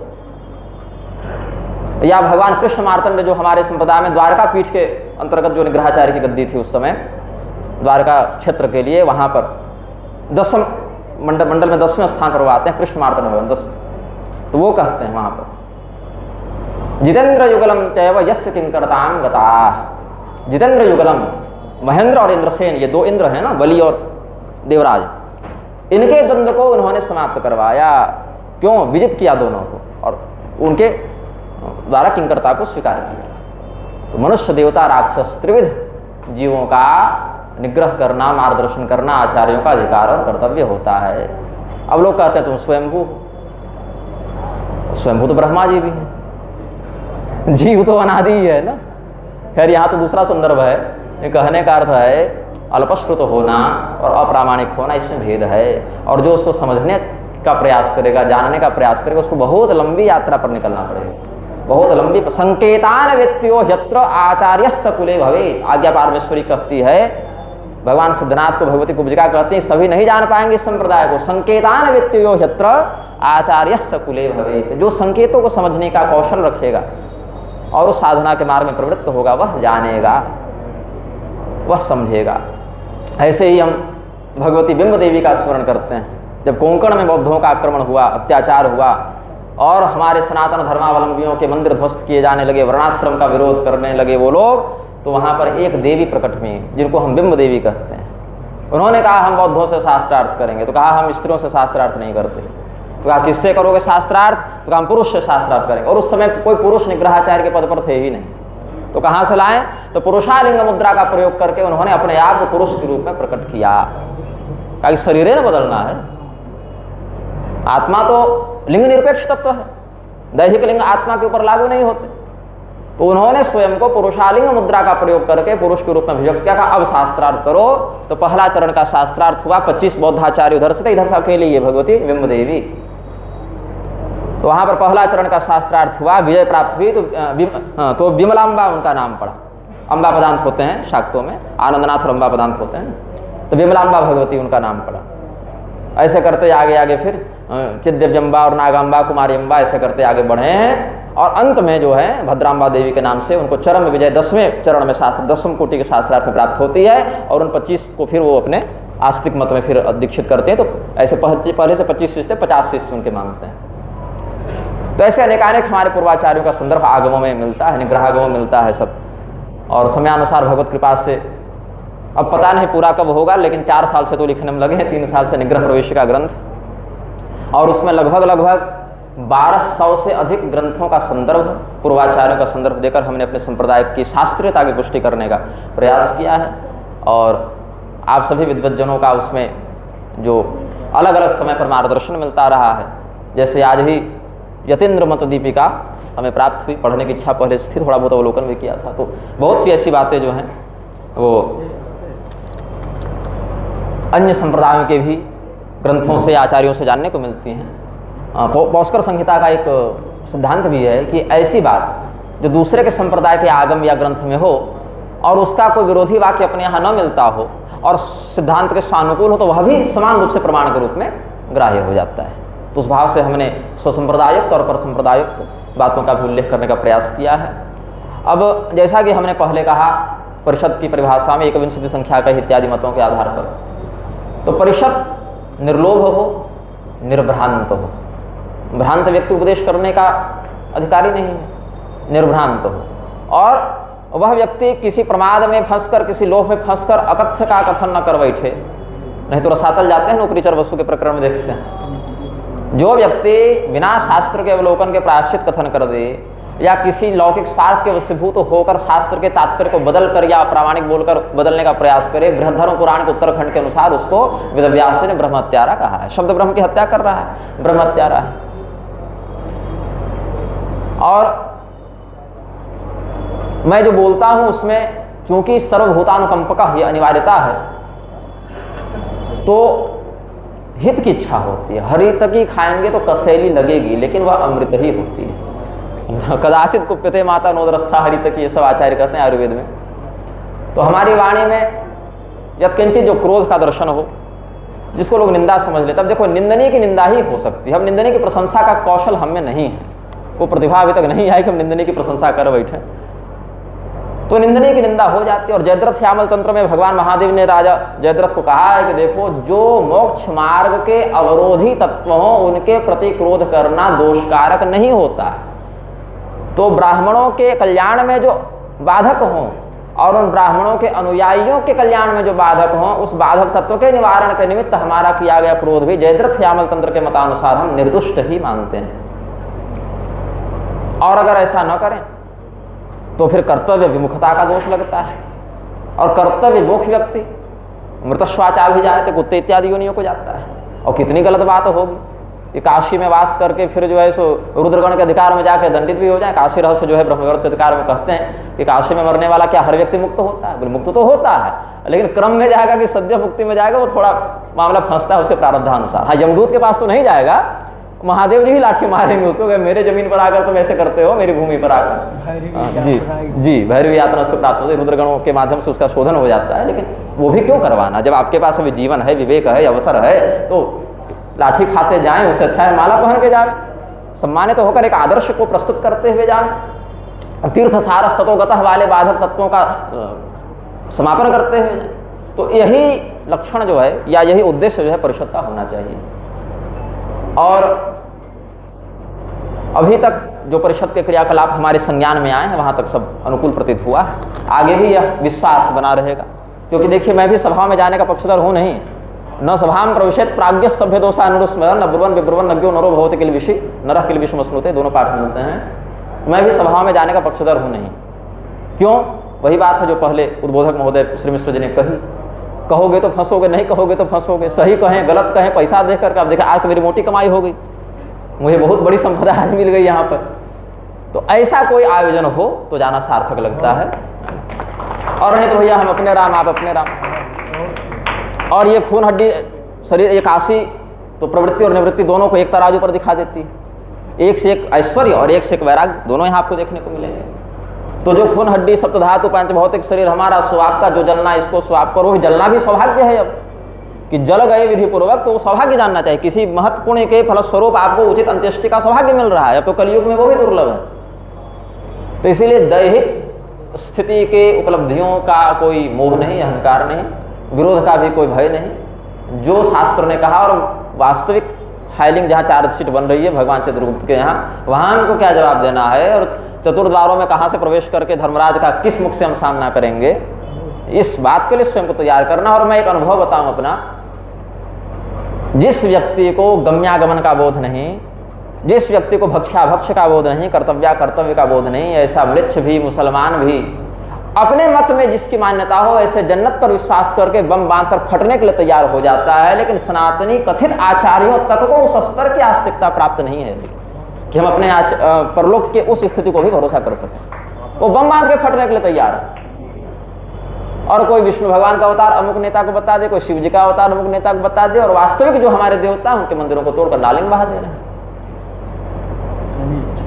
या भगवान कृष्ण मार्तंड जो हमारे संप्रदाय में द्वारका पीठ के अंतर्गत जो निग्रहाचार्य की गद्दी थी उस समय द्वारका क्षेत्र के लिए, वहाँ पर 10वें मंडल में 10वें स्थान पर वो आते हैं कृष्ण मार्तंड भगवान 10। तो वो कहते हैं वहाँ पर जितेंद्र युगलम चैव यस्य किंकरताम गता। जितेंद्र युगलम, महेंद्र और इंद्रसेन, ये दो इंद्र हैं ना, बलि और देवराज, इनके द्वंद्व को उन्होंने समाप्त करवाया। क्यों? विजित किया दोनों को और उनके द्वारा किंकरता को स्वीकार किया। तो मनुष्य देवता राक्षस त्रिविध जीवों का निग्रह करना, मार्गदर्शन करना आचार्यों का अधिकार और कर्तव्य होता है। अब लोग कहते हैं तुम स्वयंभू, स्वयंभू तो ब्रह्मा जी भी हैं, जीव तो अनादि ही है ना। खैर यहाँ तो दूसरा संदर्भ है, ये कहने का अर्थ है अल्पश्रुत होना और अप्रामाणिक होना, इसमें भेद है। और जो उसको समझने का प्रयास करेगा, जानने का प्रयास करेगा, उसको बहुत लंबी यात्रा पर निकलना पड़ेगा, बहुत लंबी। संकेतान व्यक्तियों यत्र आचार्यस्य कुले भवेत्, आज्ञा पारमेश्वरी कहती है, भगवान सिद्धनाथ को भगवती कुब्जिका कहते हैं, सभी नहीं जान पाएंगे इस संप्रदाय को। संकेतान व्यक्तियों यत्र आचार्यस्य कुले भवेत्, जो संकेतों को समझने का कौशल रखेगा और उस साधना के मार्ग में प्रवृत्त होगा, वह जानेगा, वह समझेगा। ऐसे ही हम भगवती बिंब देवी का स्मरण करते हैं। जब कोंकण में बौद्धों का आक्रमण हुआ, अत्याचार हुआ और हमारे सनातन धर्मावलंबियों के मंदिर ध्वस्त किए जाने लगे, वर्णाश्रम का विरोध करने लगे वो लोग, तो वहाँ पर एक देवी प्रकट हुई जिनको हम बिंब देवी कहते हैं। उन्होंने कहा हम बौद्धों से शास्त्रार्थ करेंगे, तो कहा हम स्त्रियों से शास्त्रार्थ नहीं करते। तो कहा किससे करोगे शास्त्रार्थ? तो कहा हम पुरुष से शास्त्रार्थ करेंगे। और उस समय कोई पुरुष निग्रहाचार्य के पद पर थे ही नहीं, तो कहाँ से लाएं? तो पुरुषालिंग मुद्रा का प्रयोग करके उन्होंने अपने आप को पुरुष के रूप में प्रकट किया। कहा कि शरीर न बदलना है, आत्मा तो लिंग निरपेक्ष तत्व है, दैहिक लिंग आत्मा के ऊपर लागू नहीं होते। तो उन्होंने स्वयं को पुरुषालिंग मुद्रा का प्रयोग करके पुरुष के रूप में अभिव्यक्त किया। अब शास्त्रार्थ करो। तो पहला चरण का शास्त्रार्थ हुआ। 25 बौद्धाचार्य उधर से थे, इधर से अकेले ये भगवती बिंब देवी। तो वहां पर पहला चरण का शास्त्रार्थ हुआ, विजय प्राप्त हुई। तो विमलांबा उनका नाम पड़ा। अम्बा पदांत होते हैं शाक्तों में, आनंदनाथ और अम्बा पदांत होते हैं, तो विमलांबा भगवती उनका नाम पड़ा। ऐसे करते आगे आगे फिर चिद्दिव्यंबा और नागांबा, कुमारी अम्बा, ऐसे करते आगे बढ़े हैं। और अंत में जो है भद्रांबा देवी के नाम से उनको चरम विजय 10वें चरण में शास्त्र 10वें कोटि के शास्त्रार्थ प्राप्त होती है। और उन 25 को फिर वो अपने आस्तिक मत में फिर दीक्षित करते हैं। तो ऐसे पहले से 25 शिष्य थे, 50 शिष्य उनके मानते हैं। तो ऐसे अनेकानेक हमारे पूर्वाचार्यों का संदर्भ आगमों में मिलता है, निग्रहागमों में मिलता है सब। और समयानुसार भगवत कृपा से अब पता नहीं पूरा कब होगा, लेकिन 4 साल से तो लिखने में लगे हैं, 3 साल से निग्रह प्रवेशिका ग्रंथ, और उसमें लगभग 1200 से अधिक ग्रंथों का संदर्भ, पूर्वाचार्यों का संदर्भ देकर हमने अपने संप्रदाय की शास्त्रीयता की पुष्टि करने का प्रयास किया है। और आप सभी विद्वज्जनों का उसमें जो अलग अलग समय पर मार्गदर्शन मिलता रहा है, जैसे आज ही यतीन्द्र मत दीपिका हमें प्राप्त हुई, पढ़ने की इच्छा पहले से थी, थोड़ा बहुत अवलोकन भी किया था, तो बहुत सी ऐसी बातें जो हैं वो अन्य संप्रदायों के भी ग्रंथों से, आचार्यों से जानने को मिलती हैं। पौष्कर संहिता का एक सिद्धांत भी है कि ऐसी बात जो दूसरे के संप्रदाय के आगम या ग्रंथ में हो और उसका कोई विरोधी वाक्य अपने यहाँ न मिलता हो और सिद्धांत के स्वानुकूल हो, तो वह भी समान रूप से प्रमाण के रूप में ग्राह्य हो जाता है। तो उस भाव से हमने स्वसंप्रदायुक्त और परसंप्रदायुक्त बातों का भी उल्लेख करने का प्रयास किया है। अब जैसा कि हमने पहले कहा, परिषद की परिभाषा में 21 संख्या का इत्यादि मतों के आधार पर, तो परिषद निर्लोभ हो, निर्भ्रांत हो। भ्रांत व्यक्ति उपदेश करने का अधिकारी नहीं है, निर्भ्रांत हो। और वह व्यक्ति किसी प्रमाद में फंसकर, किसी लोभ में फंसकर अकथ्य का कथन न कर बैठे, नहीं तो रसातल जाते हैं, नौकरीचर वस्तु के प्रकरण में देखते हैं। जो व्यक्ति बिना शास्त्र के अवलोकन के प्रायश्चित कथन कर दे या किसी लौकिक स्वार्थ के वशीभूत होकर शास्त्र के तात्पर्य को बदल कर या अप्रामाणिक बोलकर बदलने का प्रयास करे, बृहद्धर्म पुराण के उत्तरखंड के अनुसार उसको वेदव्यास ने ब्रह्म हत्यारा कहा है। शब्द ब्रह्म की हत्या कर रहा है, ब्रह्म हत्यारा है। और मैं जो बोलता हूं उसमें चूंकि सर्वभूतानुकंपका ही अनिवार्यता है, तो हित की इच्छा होती है। हरितकी खाएंगे तो कसैली लगेगी, लेकिन वह अमृत ही होती है। कदाचित कुप्यते माता नोदरस्था हरितकी, ये सब आचार्य कहते हैं आयुर्वेद में। तो हमारी वाणी में यत्किंचित जो क्रोध का दर्शन हो, जिसको लोग निंदा समझ लेते, अब देखो निंदनीय की निंदा ही हो सकती है। अब निंदनीय की प्रशंसा का कौशल हम में नहीं है, वो प्रतिभा अभी तक नहीं आई कि हम निंदनीय की प्रशंसा कर बैठे, तो निंदनीय की निंदा हो जाती है। और जयद्रथ श्यामल तंत्र में भगवान महादेव ने राजा जयद्रथ को कहा है कि देखो, जो मोक्ष मार्ग के अवरोधी तत्व हों उनके प्रति क्रोध करना दोषकारक नहीं होता। तो ब्राह्मणों के कल्याण में जो बाधक हों और उन ब्राह्मणों के अनुयायियों के कल्याण में जो बाधक हों, उस बाधक तत्व के निवारण के निमित्त हमारा किया गया क्रोध भी जयद्रथ श्यामल तंत्र के मतानुसार हम निर्दुष्ट ही मानते हैं। और अगर ऐसा न करें तो फिर कर्तव्य विमुखता का दोष लगता है। और कर्तव्य विमुख व्यक्ति मृतश्वाचा भी जाए तो कुत्ते इत्यादि योनियों को जाता है। और कितनी गलत बात होगी कि काशी में वास करके फिर जो है सो रुद्रगण के अधिकार में जाकर दंडित भी हो जाए। काशी रहस्य जो है ब्रह्मविवर्त के अधिकार में कहते हैं कि काशी में मरने वाला क्या हर व्यक्ति मुक्त होता है? मुक्त तो होता है, लेकिन क्रम में जाएगा कि सद्य मुक्ति में जाएगा, वो थोड़ा मामला फंसता है उसके प्रारब्धानुसार। हाँ, यमदूत के पास तो नहीं जाएगा, महादेव जी ही लाठी मारेंगे उसको कि मेरे जमीन पर आकर तुम ऐसे करते हो, मेरी भूमि पर आकर। जी, भैरवी यात्रा उसको प्राप्त होती है, रुद्रगणों के माध्यम से उसका शोधन हो जाता है। लेकिन वो भी क्यों करवाना, जब आपके पास अभी जीवन है, विवेक है, अवसर है, तो लाठी खाते जाएं, उससे अच्छा है माला पहन के जाए, सम्मानित तो होकर एक आदर्श को प्रस्तुत करते हुए जाएं, तीर्थ सारस तत्वगतः वाले बाधक तत्वों का समापन करते हुए जाएं। तो यही लक्षण जो है या यही उद्देश्य जो है परिषद का होना चाहिए। और अभी तक जो परिषद के क्रियाकलाप हमारे संज्ञान में आए हैं वहाँ तक सब अनुकूल प्रतीत हुआ है। आगे भी यह विश्वास बना रहेगा, क्योंकि देखिए मैं भी सभा में जाने का पक्षधर हूँ नहीं। न सभा में प्रवेशित प्राज्ञ सभ्य दोषा अनुस्मरण न ब्रुवन विब्रुवन नज्ञो नरो भवते किल विषि नरह किल विषम स्मृते, दोनों पाठ मिलते हैं। मैं भी सभा में जाने का पक्षधर हूँ नहीं। क्यों? वही बात है जो पहले उद्बोधक महोदय श्री मिश्र जी ने कही, कहोगे तो फंसोगे, नहीं कहोगे तो फंसोगे, सही कहें गलत कहें, पैसा देख करके। अब देखा आज तो मेरी मोटी कमाई हो गई, मुझे बहुत बड़ी संपदा आज मिल गई यहाँ पर। तो ऐसा कोई आयोजन हो तो जाना सार्थक लगता है, और नहीं तो भैया हम अपने राम आप अपने राम। और ये खून हड्डी शरीर एकासी, तो प्रवृत्ति और निवृत्ति दोनों को एक तराजू पर दिखा देती है। एक से एक ऐश्वर्य और एक से एक वैराग्य, दोनों यहाँ आपको देखने को मिलेंगे। तो जो खून हड्डी सप्तधातु पंच भौतिक शरीर हमारा स्वाप का जो जलना, इसको स्वाप करो, जलना भी सौभाग्य है। अब कि जल गए विधि पूर्वक, तो सौभाग्य जानना चाहिए। किसी महत्वपूर्ण के फलस्वरूप आपको उचित अंत्येष्टि का सौभाग्य मिल रहा है। अब तो कलयुग में वो भी दुर्लभ है। तो इसीलिए दैहिक स्थिति के उपलब्धियों का कोई मोह नहीं, अहंकार नहीं, विरोध का भी कोई भय नहीं। जो शास्त्र ने कहा और वास्तविक फाइलिंग जहाँ चार्जशीट बन रही है भगवान चित्रगुप्त के यहाँ, वहाँ हमको क्या जवाब देना है, और चतुर्द्वारों में कहाँ से प्रवेश करके धर्मराज का किस मुख से हम सामना करेंगे, इस बात के लिए स्वयं को तैयार करना। और मैं एक अनुभव बताऊं अपना, जिस व्यक्ति को गम्यागमन का बोध नहीं, जिस व्यक्ति को भक्षाभक्ष का बोध नहीं, कर्तव्य का बोध नहीं, ऐसा म्लेच्छ भी मुसलमान भी अपने मत में जिसकी मान्यता हो ऐसे जन्नत पर विश्वास करके बम बांधकर फटने के लिए तैयार हो जाता है, लेकिन सनातनी कथित आचार्यों तक को उस स्तर की आस्तिकता प्राप्त नहीं है कि हम अपने परलोक के उस स्थिति को भी भरोसा कर सकें। वो बम बांध के फटने के लिए तैयार है, और कोई विष्णु भगवान का अवतार अमुक नेता को बता दे, कोई शिव जी का अवतार अमुक नेता को बता दे, और वास्तविक जो हमारे देवता हैं उनके मंदिरों को तोड़कर नालिंग बहा दे रहे हैं।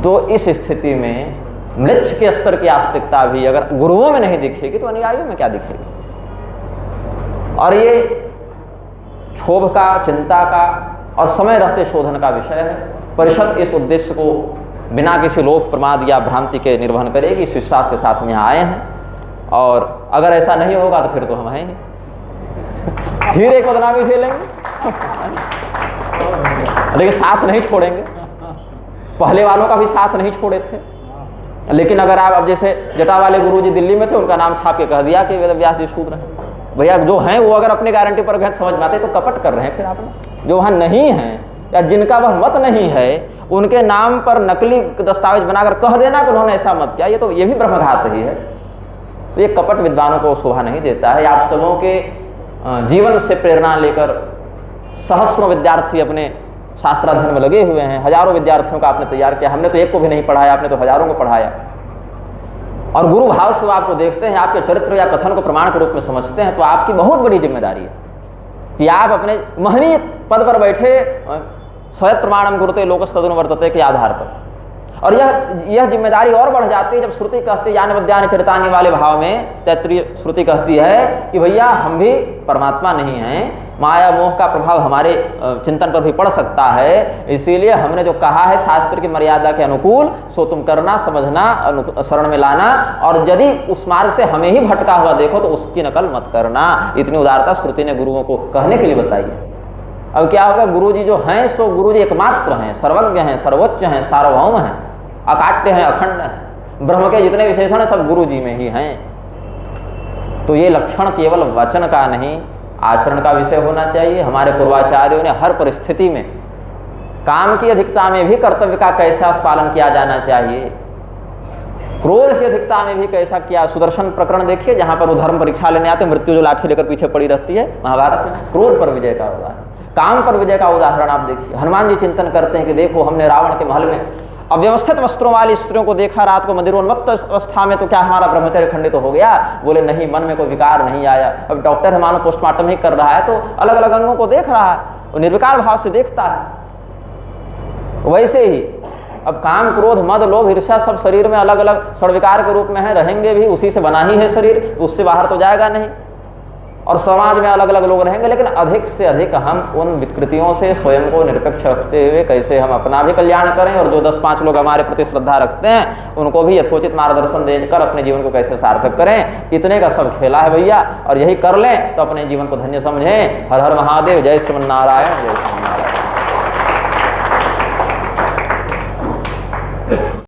तो इस स्थिति में म्लेच्छ के स्तर की आस्तिकता भी अगर गुरुओं में नहीं दिखेगी तो अनुयायियों में क्या दिखेगी। और ये क्षोभ का, चिंता का और समय रहते शोधन का विषय है। परिषद इस उद्देश्य को बिना किसी लोभ, प्रमाद या भ्रांति के निर्वहन करेगी, इस विश्वास के साथ हम यहाँ आए हैं। और अगर ऐसा नहीं होगा तो फिर तो हम हैं नहीं, फिर एक बदनामी झेलेंगे, लेकिन साथ नहीं छोड़ेंगे। पहले वालों का भी साथ नहीं छोड़े थे, लेकिन अगर आप अब जैसे जटा वाले गुरुजी दिल्ली में थे, उनका नाम छाप के कह दिया कि वेदव्यास जी शूद्र हैं। भैया जो हैं वो अगर अपनी गारंटी पर गए समझ में आते तो कपट कर रहे हैं। फिर आपने जो वहाँ नहीं हैं या जिनका वह मत नहीं है उनके नाम पर नकली दस्तावेज बनाकर कह देना कि उन्होंने ऐसा मत किया, ये भी ब्रह्मघात ही है। तो ये कपट विद्वानों को शोभा नहीं देता है। आप सबों के जीवन से प्रेरणा लेकर सहस्रों विद्यार्थी अपने शास्त्राध्ययन में लगे हुए हैं। हजारों विद्यार्थियों का आपने तैयार किया, हमने तो एक को भी नहीं पढ़ाया, आपने तो हजारों को पढ़ाया। और गुरु भाव से वो आपको देखते हैं, आपके चरित्र या कथन को प्रमाण के रूप में समझते हैं, तो आपकी बहुत बड़ी जिम्मेदारी है कि आप अपने महनीय पद पर बैठे स्वयं प्रमाणम गुरुते लोकस्तदनु वर्तते के आधार पर। और यह जिम्मेदारी और बढ़ जाती है जब श्रुति कहती है, यान विद्यानि चरितानि वाले भाव में तैत्तिरीय श्रुति कहती है कि भैया हम भी परमात्मा नहीं हैं, माया मोह का प्रभाव हमारे चिंतन पर भी पड़ सकता है, इसीलिए हमने जो कहा है शास्त्र की मर्यादा के अनुकूल सो तुम करना, समझना, शरण में लाना, और यदि उस मार्ग से हमें ही भटका हुआ देखो तो उसकी नकल मत करना। इतनी उदारता श्रुति ने गुरुओं को कहने के लिए बताई है। अब क्या होगा, गुरुजी जो हैं सो गुरुजी एकमात्र हैं, सर्वज्ञ हैं, सर्वोच्च हैं, सार्वभौम हैं, अकाट्य हैं, अखंड हैं। ब्रह्म के जितने विशेषण हैं सब गुरु जी में ही हैं। तो ये लक्षण केवल वचन का नहीं, आचरण का विषय होना चाहिए। हमारे पूर्वाचार्यों ने हर परिस्थिति में काम की अधिकता में भी कर्तव्य का कैसा पालन किया जाना चाहिए, क्रोध की अधिकता में भी कैसा किया। सुदर्शन प्रकरण देखिए, जहाँ पर वो धर्म परीक्षा लेने आते, मृत्यु जो लाठी लेकर पीछे पड़ी रहती है महाभारत में, क्रोध पर विजय का उदाहरण, काम पर विजय का उदाहरण आप देखिए। हनुमान जी चिंतन करते हैं कि देखो हमने रावण के महल में अव्यवस्थित वस्त्रों वाली स्त्रियों को देखा रात को मंदिरोन्मत्त अवस्था में, तो क्या हमारा ब्रह्मचर्य खंडित तो हो गया? बोले नहीं, मन में कोई विकार नहीं आया। अब डॉक्टर है मानो पोस्टमार्टम ही कर रहा है तो अलग अलग अंगों को देख रहा है, वो निर्विकार भाव से देखता है। वैसे ही अब काम, क्रोध, मद, लोभ, ईर्ष्या सब शरीर में अलग अलग षड्विकार के रूप में है, रहेंगे भी, उसी से बना ही है शरीर, तो उससे बाहर तो जाएगा नहीं। और समाज में अलग अलग लोग रहेंगे, लेकिन अधिक से अधिक हम उन विकृतियों से स्वयं को निरपेक्ष रखते हुए कैसे हम अपना भी कल्याण करें, और जो 10-5 लोग हमारे प्रति श्रद्धा रखते हैं उनको भी यथोचित मार्गदर्शन देकर अपने जीवन को कैसे सार्थक करें, इतने का सब खेला है भैया। और यही कर लें तो अपने जीवन को धन्य समझें। हर हर महादेव, जय श्रीमन नारायण, जय